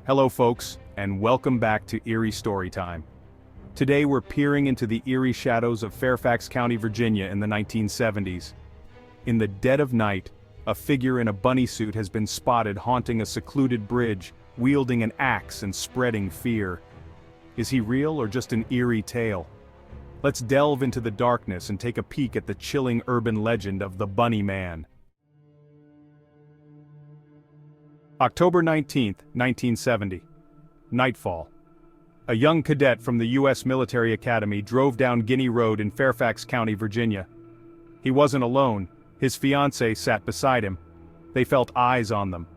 Hello folks, and welcome back to Eerie Storytime. Today we're peering into the eerie shadows of Fairfax County, Virginia in the 1970s. In the dead of night, a figure in a bunny suit has been spotted haunting a secluded bridge, wielding an axe and spreading fear. Is he real or just an eerie tale? Let's delve into the darkness and take a peek at the chilling urban legend of the Bunny Man. October 19, 1970. Nightfall. A young cadet from the U.S. Military Academy drove down Guinea Road in Fairfax County, Virginia. He wasn't alone, his fiancée sat beside him. They felt eyes on them.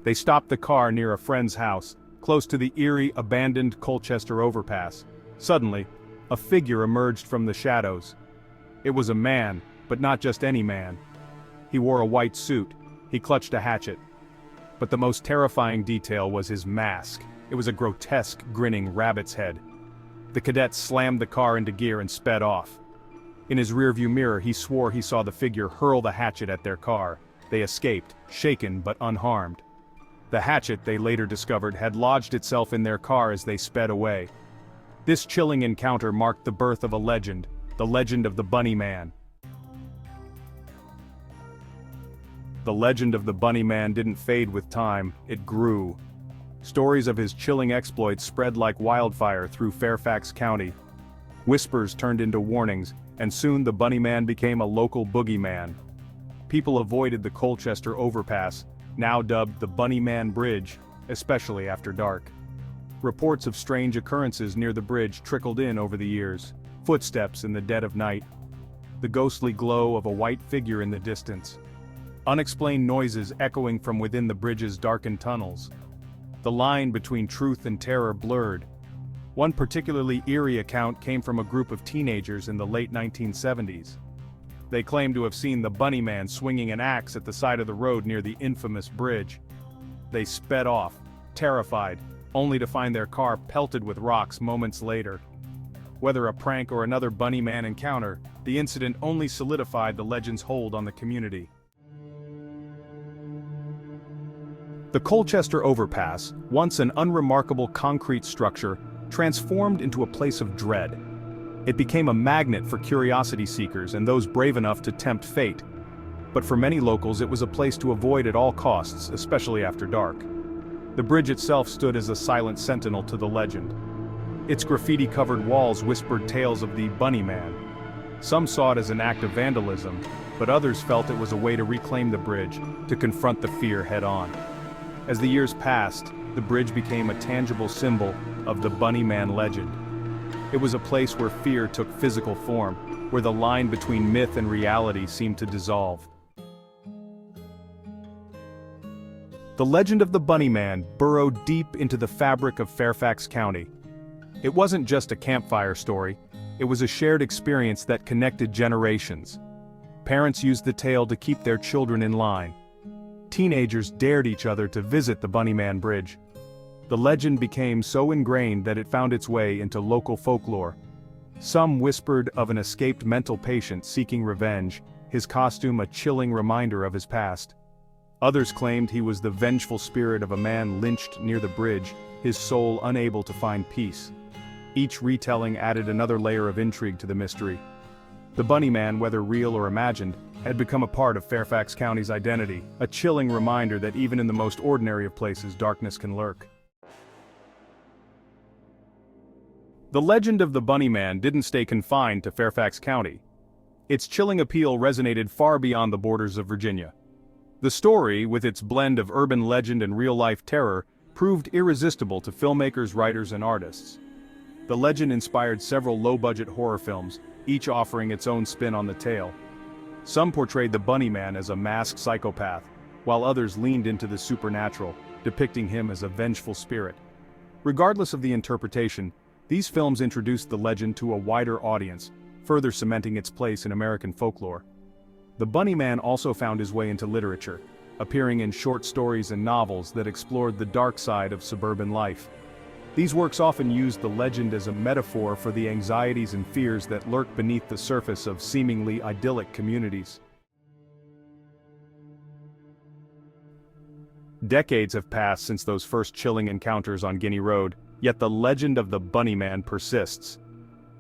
They stopped the car near a friend's house, close to the eerie, abandoned Colchester Overpass. Suddenly, a figure emerged from the shadows. It was a man, but not just any man. He wore a white suit, he clutched a hatchet. But the most terrifying detail was his mask. It was a grotesque, grinning rabbit's head. The cadet slammed the car into gear and sped off. In his rearview mirror, he swore he saw the figure hurl the hatchet at their car. They escaped, shaken but unharmed. The hatchet, they later discovered, had lodged itself in their car as they sped away. This chilling encounter marked the birth of a legend, the legend of the Bunny Man. The legend of the Bunny Man didn't fade with time, it grew. Stories of his chilling exploits spread like wildfire through Fairfax County. Whispers turned into warnings, and soon the Bunny Man became a local boogeyman. People avoided the Colchester Overpass, now dubbed the Bunny Man Bridge, especially after dark. Reports of strange occurrences near the bridge trickled in over the years. Footsteps in the dead of night. The ghostly glow of a white figure in the distance. Unexplained noises echoing from within the bridge's darkened tunnels. The line between truth and terror blurred. One particularly eerie account came from a group of teenagers in the late 1970s. They claimed to have seen the Bunny Man swinging an axe at the side of the road near the infamous bridge. They sped off, terrified, only to find their car pelted with rocks moments later. Whether a prank or another Bunny Man encounter, the incident only solidified the legend's hold on the community. The Colchester Overpass, once an unremarkable concrete structure, transformed into a place of dread. It became a magnet for curiosity seekers and those brave enough to tempt fate. But for many locals it was a place to avoid at all costs, especially after dark. The bridge itself stood as a silent sentinel to the legend. Its graffiti-covered walls whispered tales of the Bunny Man. Some saw it as an act of vandalism, but others felt it was a way to reclaim the bridge, to confront the fear head-on. As the years passed, the bridge became a tangible symbol of the Bunny Man legend. It was a place where fear took physical form, where the line between myth and reality seemed to dissolve. The legend of the Bunny Man burrowed deep into the fabric of Fairfax County. It wasn't just a campfire story, it was a shared experience that connected generations. Parents used the tale to keep their children in line. Teenagers dared each other to visit the Bunny Man Bridge. The legend became so ingrained that it found its way into local folklore. Some whispered of an escaped mental patient seeking revenge, his costume a chilling reminder of his past. Others claimed he was the vengeful spirit of a man lynched near the bridge, his soul unable to find peace. Each retelling added another layer of intrigue to the mystery. The Bunny Man, whether real or imagined, had become a part of Fairfax County's identity, a chilling reminder that even in the most ordinary of places darkness can lurk. The legend of the Bunny Man didn't stay confined to Fairfax County. Its chilling appeal resonated far beyond the borders of Virginia. The story, with its blend of urban legend and real-life terror, proved irresistible to filmmakers, writers, and artists. The legend inspired several low-budget horror films, each offering its own spin on the tale. Some portrayed the Bunny Man as a masked psychopath, while others leaned into the supernatural, depicting him as a vengeful spirit. Regardless of the interpretation, these films introduced the legend to a wider audience, further cementing its place in American folklore. The Bunny Man also found his way into literature, appearing in short stories and novels that explored the dark side of suburban life. These works often used the legend as a metaphor for the anxieties and fears that lurk beneath the surface of seemingly idyllic communities. Decades have passed since those first chilling encounters on Guinea Road, yet the legend of the Bunny Man persists.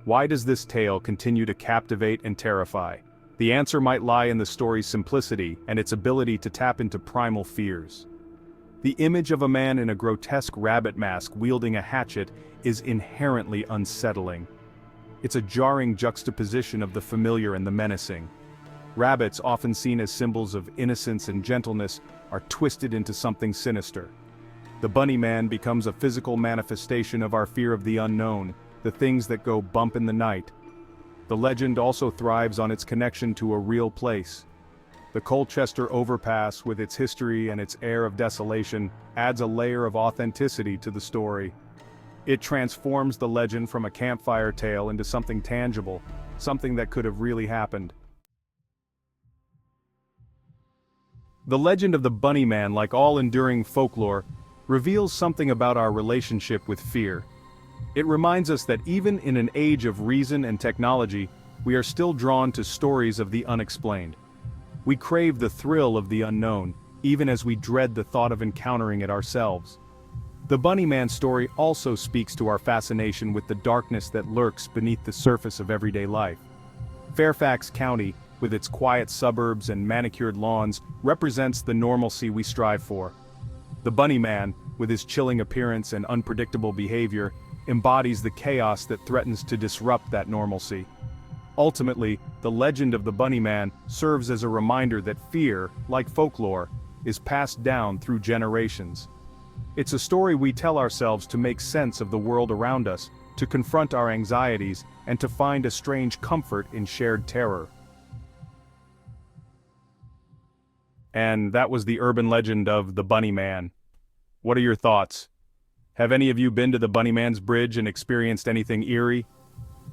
Why does this tale continue to captivate and terrify? The answer might lie in the story's simplicity and its ability to tap into primal fears. The image of a man in a grotesque rabbit mask wielding a hatchet is inherently unsettling. It's a jarring juxtaposition of the familiar and the menacing. Rabbits, often seen as symbols of innocence and gentleness, are twisted into something sinister. The Bunny Man becomes a physical manifestation of our fear of the unknown, the things that go bump in the night. The legend also thrives on its connection to a real place. The Colchester Overpass, with its history and its air of desolation, adds a layer of authenticity to the story. It transforms the legend from a campfire tale into something tangible, something that could have really happened. The legend of the Bunny Man, like all enduring folklore, reveals something about our relationship with fear. It reminds us that even in an age of reason and technology, we are still drawn to stories of the unexplained. We crave the thrill of the unknown, even as we dread the thought of encountering it ourselves. The Bunny Man story also speaks to our fascination with the darkness that lurks beneath the surface of everyday life. Fairfax County, with its quiet suburbs and manicured lawns, represents the normalcy we strive for. The Bunny Man, with his chilling appearance and unpredictable behavior, embodies the chaos that threatens to disrupt that normalcy. Ultimately, the legend of the Bunny Man serves as a reminder that fear, like folklore, is passed down through generations. It's a story we tell ourselves to make sense of the world around us, to confront our anxieties, and to find a strange comfort in shared terror. And that was the urban legend of the Bunny Man. What are your thoughts? Have any of you been to the Bunny Man's Bridge and experienced anything eerie?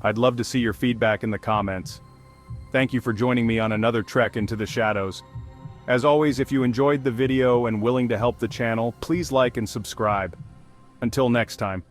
I'd love to see your feedback in the comments. Thank you for joining me on another trek into the shadows. As always, if you enjoyed the video and willing to help the channel, please like and subscribe. Until next time.